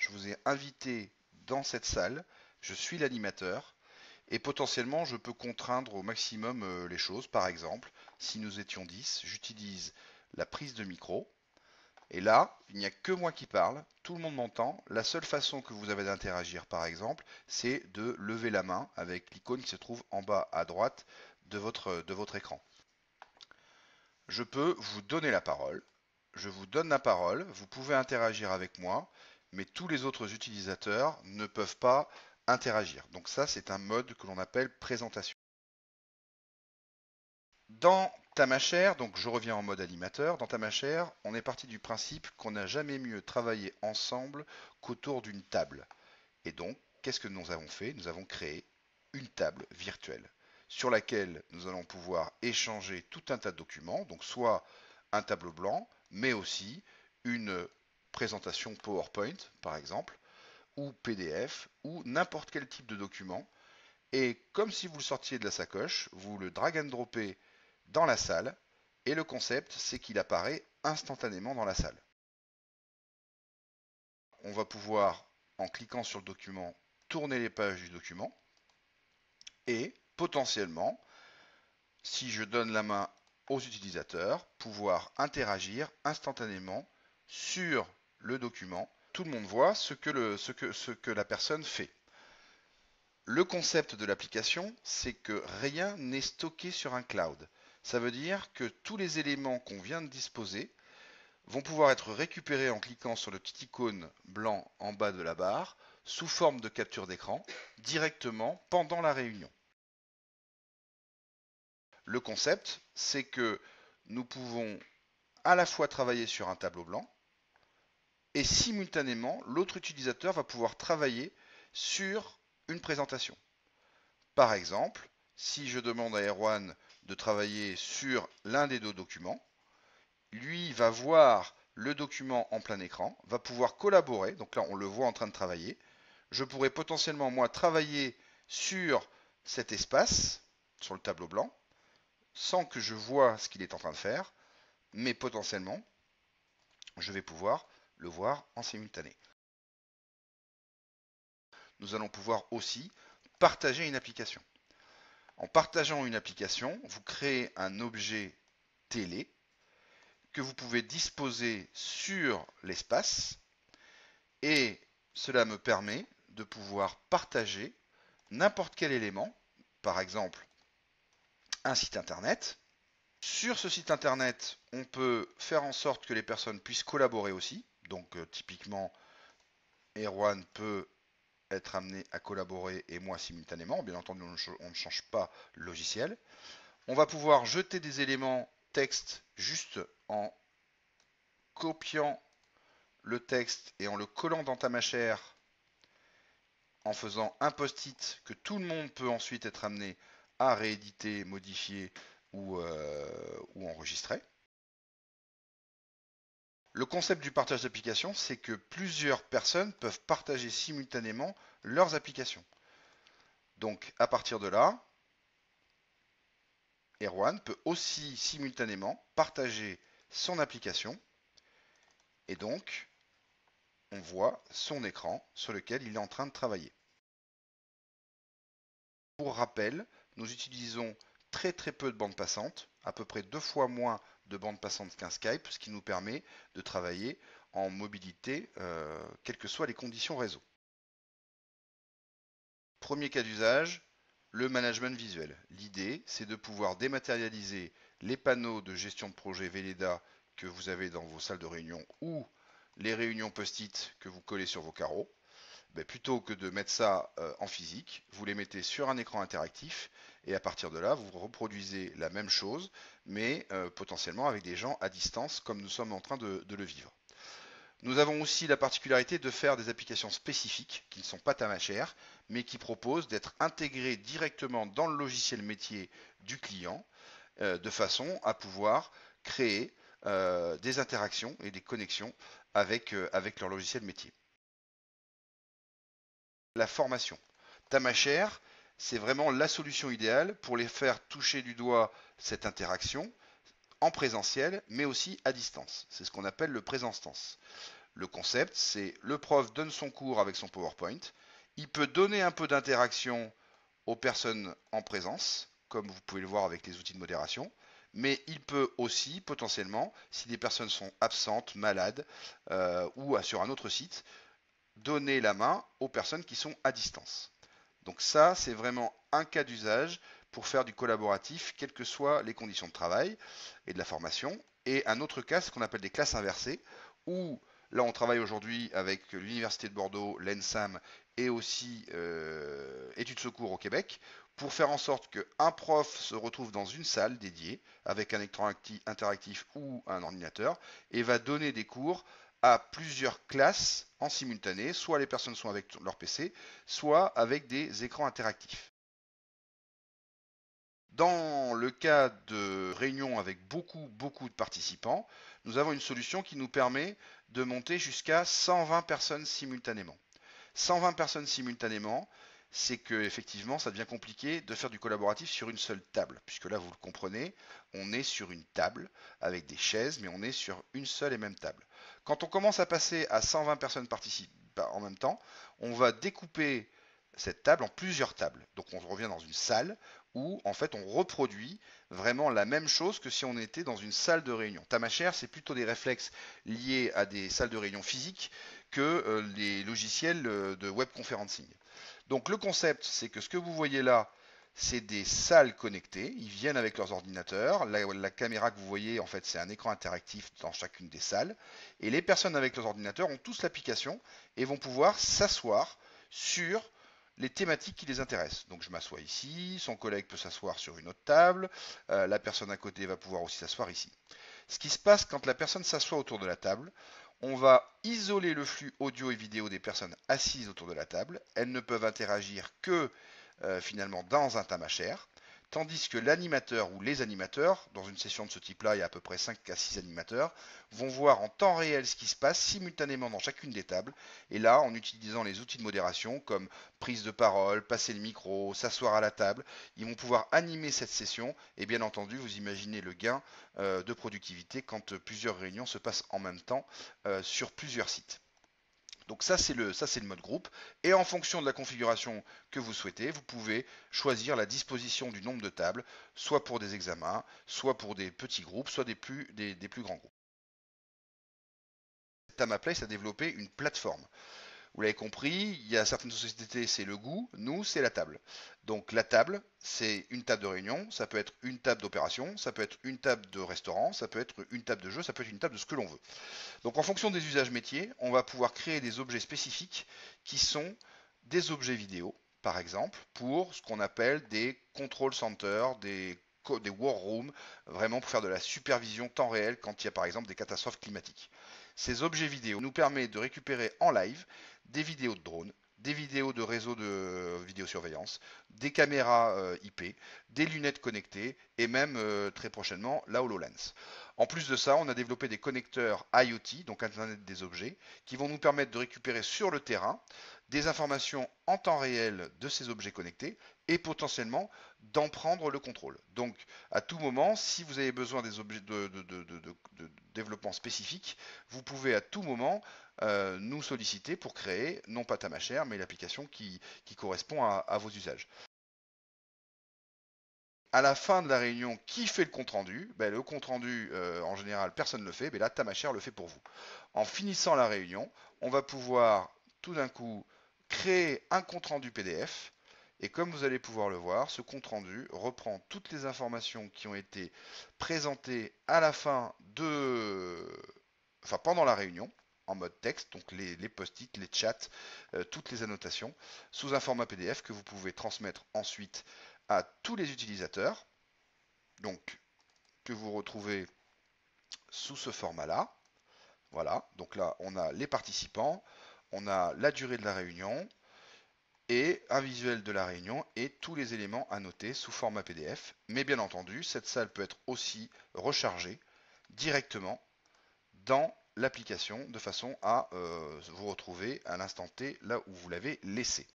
je vous ai invité dans cette salle, je suis l'animateur, et potentiellement je peux contraindre au maximum les choses. Par exemple, si nous étions 10, j'utilise la prise de micro, et là, il n'y a que moi qui parle, tout le monde m'entend. La seule façon que vous avez d'interagir, par exemple, c'est de lever la main avec l'icône qui se trouve en bas à droite de votre écran. Je peux vous donner la parole. Je vous donne la parole, vous pouvez interagir avec moi, mais tous les autres utilisateurs ne peuvent pas interagir. Donc ça, c'est un mode que l'on appelle présentation. Dans Tamashare, donc je reviens en mode animateur, dans Tamashare, on est parti du principe qu'on n'a jamais mieux travaillé ensemble qu'autour d'une table. Et donc, qu'est-ce que nous avons fait? Nous avons créé une table virtuelle sur laquelle nous allons pouvoir échanger tout un tas de documents, donc soit un tableau blanc, mais aussi une présentation PowerPoint, par exemple, ou PDF, ou n'importe quel type de document. Et comme si vous le sortiez de la sacoche, vous le drag and droppez dans la salle, et le concept, c'est qu'il apparaît instantanément dans la salle. On va pouvoir, en cliquant sur le document, tourner les pages du document, et potentiellement, si je donne la main aux utilisateurs, pouvoir interagir instantanément sur le document. Tout le monde voit ce que la personne fait. Le concept de l'application, c'est que rien n'est stocké sur un cloud. Ça veut dire que tous les éléments qu'on vient de disposer vont pouvoir être récupérés en cliquant sur le petit icône blanc en bas de la barre sous forme de capture d'écran directement pendant la réunion. Le concept, c'est que nous pouvons à la fois travailler sur un tableau blanc et simultanément, l'autre utilisateur va pouvoir travailler sur une présentation. Par exemple, si je demande à Erwan de travailler sur l'un des deux documents, lui va voir le document en plein écran, va pouvoir collaborer, donc là on le voit en train de travailler. Je pourrais potentiellement moi travailler sur cet espace, sur le tableau blanc, sans que je vois ce qu'il est en train de faire, mais potentiellement, je vais pouvoir le voir en simultané. Nous allons pouvoir aussi partager une application. En partageant une application, vous créez un objet télé que vous pouvez disposer sur l'espace et cela me permet de pouvoir partager n'importe quel élément, par exemple un site internet. Sur ce site internet, on peut faire en sorte que les personnes puissent collaborer aussi. Donc typiquement, Erwan peut être amené à collaborer et moi simultanément. Bien entendu, on ne change pas le logiciel. On va pouvoir jeter des éléments texte juste en copiant le texte et en le collant dans Tamashare, en faisant un post-it que tout le monde peut ensuite être amené à rééditer, modifier ou enregistrer. Le concept du partage d'applications, c'est que plusieurs personnes peuvent partager simultanément leurs applications. Donc à partir de là, Erwan peut aussi simultanément partager son application et donc on voit son écran sur lequel il est en train de travailler. Pour rappel, nous utilisons très peu de bandes passantes, à peu près 2 fois moins de bandes passantes qu'un Skype, ce qui nous permet de travailler en mobilité, quelles que soient les conditions réseau. Premier cas d'usage, le management visuel. L'idée, c'est de pouvoir dématérialiser les panneaux de gestion de projet Velleda que vous avez dans vos salles de réunion ou les réunions post-it que vous collez sur vos carreaux. Plutôt que de mettre ça en physique, vous les mettez sur un écran interactif et à partir de là, vous reproduisez la même chose, mais potentiellement avec des gens à distance comme nous sommes en train de le vivre. Nous avons aussi la particularité de faire des applications spécifiques qui ne sont pas Tamashare, mais qui proposent d'être intégrées directement dans le logiciel métier du client, de façon à pouvoir créer des interactions et des connexions avec leur logiciel métier. La formation. Tamashare, c'est vraiment la solution idéale pour les faire toucher du doigt cette interaction en présentiel, mais aussi à distance. C'est ce qu'on appelle le présence-tense. Le concept, c'est le prof donne son cours avec son PowerPoint. Il peut donner un peu d'interaction aux personnes en présence, comme vous pouvez le voir avec les outils de modération. Mais il peut aussi, potentiellement, si des personnes sont absentes, malades ou sur un autre site, donner la main aux personnes qui sont à distance. Donc ça, c'est vraiment un cas d'usage pour faire du collaboratif, quelles que soient les conditions de travail et de la formation. Et un autre cas, ce qu'on appelle des classes inversées, où là, on travaille aujourd'hui avec l'Université de Bordeaux, l'ENSAM et aussi Études Secours au Québec, pour faire en sorte qu'un prof se retrouve dans une salle dédiée avec un écran interactif ou un ordinateur et va donner des cours à plusieurs classes en simultané, soit les personnes sont avec leur PC, soit avec des écrans interactifs. Dans le cas de réunions avec beaucoup de participants, nous avons une solution qui nous permet de monter jusqu'à 120 personnes simultanément. 120 personnes simultanément, c'est que effectivement, ça devient compliqué de faire du collaboratif sur une seule table, puisque là, vous le comprenez, on est sur une table avec des chaises, mais on est sur une seule et même table. Quand on commence à passer à 120 personnes en même temps, on va découper cette table en plusieurs tables. Donc on revient dans une salle où en fait on reproduit vraiment la même chose que si on était dans une salle de réunion. Tamashare, c'est plutôt des réflexes liés à des salles de réunion physiques que les logiciels de web conferencing. Donc le concept, c'est que ce que vous voyez là, c'est des salles connectées. Ils viennent avec leurs ordinateurs. La caméra que vous voyez, en fait, c'est un écran interactif dans chacune des salles. Et les personnes avec leurs ordinateurs ont tous l'application et vont pouvoir s'asseoir sur les thématiques qui les intéressent. Donc je m'assois ici, son collègue peut s'asseoir sur une autre table, la personne à côté va pouvoir aussi s'asseoir ici. Ce qui se passe quand la personne s'assoit autour de la table, on va isoler le flux audio et vidéo des personnes assises autour de la table. Elles ne peuvent interagir que finalement dans un tamashare. Tandis que l'animateur ou les animateurs, dans une session de ce type-là, il y a à peu près 5 à 6 animateurs, vont voir en temps réel ce qui se passe simultanément dans chacune des tables. Et là, en utilisant les outils de modération comme prise de parole, passer le micro, s'asseoir à la table, ils vont pouvoir animer cette session. Et bien entendu, vous imaginez le gain de productivité quand plusieurs réunions se passent en même temps sur plusieurs sites. Donc ça c'est le mode groupe. Et en fonction de la configuration que vous souhaitez, vous pouvez choisir la disposition du nombre de tables, soit pour des examens, soit pour des petits groupes, soit des plus grands groupes. Tamaplace a développé une plateforme. Vous l'avez compris, il y a certaines sociétés, c'est le goût, nous, c'est la table. Donc la table, c'est une table de réunion, ça peut être une table d'opération, ça peut être une table de restaurant, ça peut être une table de jeu, ça peut être une table de ce que l'on veut. Donc en fonction des usages métiers, on va pouvoir créer des objets spécifiques qui sont des objets vidéo, par exemple, pour ce qu'on appelle des control centers, des war rooms, vraiment pour faire de la supervision temps réel quand il y a par exemple des catastrophes climatiques. Ces objets vidéo nous permettent de récupérer en live des vidéos de drones, des vidéos de réseaux de vidéosurveillance, des caméras IP, des lunettes connectées et même très prochainement la HoloLens. En plus de ça, on a développé des connecteurs IoT, donc Internet des objets, qui vont nous permettre de récupérer sur le terrain des informations en temps réel de ces objets connectés et potentiellement d'en prendre le contrôle. Donc à tout moment, si vous avez besoin des objets de développement spécifiques, vous pouvez à tout moment nous solliciter pour créer, non pas Tamashare, mais l'application qui correspond à vos usages. À la fin de la réunion, qui fait le compte rendu? Le compte rendu, en général, personne ne le fait, mais là, Tamashare le fait pour vous. En finissant la réunion, on va pouvoir tout d'un coup créer un compte rendu PDF. Et comme vous allez pouvoir le voir, ce compte rendu reprend toutes les informations qui ont été présentées à la fin pendant la réunion, en mode texte, donc les post-it, les chats, toutes les annotations, sous un format PDF que vous pouvez transmettre ensuite à tous les utilisateurs, donc que vous retrouvez sous ce format-là. Voilà, donc là on a les participants, on a la durée de la réunion et un visuel de la réunion et tous les éléments à noter sous format PDF. Mais bien entendu, cette salle peut être aussi rechargée directement dans l'application de façon à vous retrouver à l'instant T là où vous l'avez laissé.